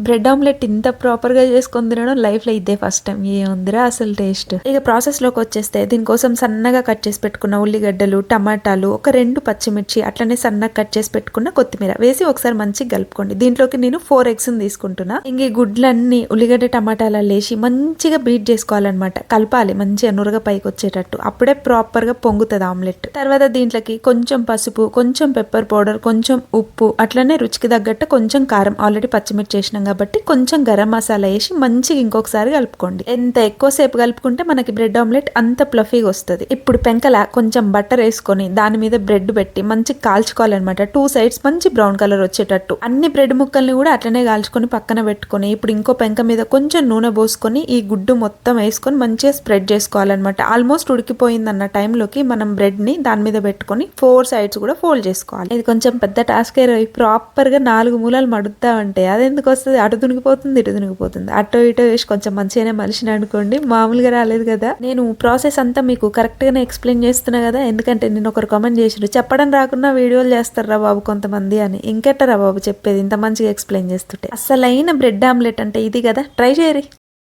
Bread omelette ఇంత proper గా చేసుకొని తినడం లైఫ్ లో ఇదే ఫస్ట్ టైం. ఏముందిరా అసలు టేస్ట్. ఇక ప్రాసెస్ లోకి వచ్చేస్తే దీనికోసం సన్నగా కట్ చేసి పెట్టుకున్న ఉల్లిగడ్డలు, టమాటాలు, ఒక 2 పచ్చిమిర్చి, అట్లనే సన్నగా కట్ చేసి పెట్టుకున్న కొత్తిమీర వేసి ఒకసారి మంచిగా కలుపుకోండి. దీంట్లోకి నేను 4 ఎగ్స్ తీసుకుంటున్నా. ఇంక ఈ గుడ్లన్నీ ఉల్లిగడ్డ టమాటాలు వేసి మంచిగా బీట్ చేసుకోవాలన్నమాట. కలపాలి మంచిగా నురగ పైకి వచ్చేటట్టు. అప్పుడే ప్రాపర్ గా పొంగుతుంది ఆమ్లెట్. తర్వాత దీంట్లోకి కొంచెం పసుపు, కొంచెం పెప్పర్ పౌడర్, కొంచెం ఉప్పు, అట్లనే రుచికి తగ్గట్టు కొంచెం కారం, ఆల్రెడీ పచ్చిమిర్చి చేసినాం కాబట్టి కొంచెం గరం మసాలా వేసి మంచిగా ఇంకొకసారి కలుపుకోండి. ఎంత ఎక్కువసేపు కలుపుకుంటే మనకి బ్రెడ్ ఆమ్లెట్ అంత ప్లఫీగా వస్తుంది. ఇప్పుడు పెంకల కొంచెం బటర్ వేసుకొని దాని మీద బ్రెడ్ పెట్టి మంచిగా కాల్చుకోవాలన్నమాట. 2 సైడ్స్ మంచి బ్రౌన్ కలర్ వచ్చేటట్టు. అన్ని బ్రెడ్ ముక్కల్ని కూడా అట్లనే కాల్చుకొని పక్కన పెట్టుకొని ఇప్పుడు ఇంకో పెంక మీద కొంచెం నూనె పోసుకొని ఈ గుడ్డు మొత్తం వేసుకొని మంచిగా స్ప్రెడ్ చేసుకోవాలన్నమాట. ఆల్మోస్ట్ ఉడికిపోయిందన్న టైంలోకి మనం బ్రెడ్ ని దాని మీద పెట్టుకొని 4 సైడ్స్ కూడా ఫోల్డ్ చేసుకోవాలి. ఇది కొంచెం పెద్ద టాస్క్. ప్రాపర్ గా 4 మూలలు మడుతా ఉంటాయి. అది ఎందుకు వస్తుంది? అటు దునిగిపోతుంది, ఇటు దునిగిపోతుంది. అటో ఇటో వేసి కొంచెం మంచిగానే మలిసిన అనుకోండి. మామూలుగా రాలేదు కదా. నేను ప్రాసెస్ అంతా మీకు కరెక్ట్ గానే ఎక్స్ప్లెయిన్ చేస్తున్నా కదా. ఎందుకంటే నేను ఒకరు కామెంట్ చేసిండు, చెప్పడం రాకుండా వీడియోలు చేస్తారా బాబు కొంతమంది అని. ఇంకెట్టరా బాబు చెప్పేది ఇంత మంచిగా ఎక్స్ప్లెయిన్ చేస్తుంటే. అసలైన బ్రెడ్ ఆమ్లెట్ అంటే ఇది కదా. ట్రై చేయరి.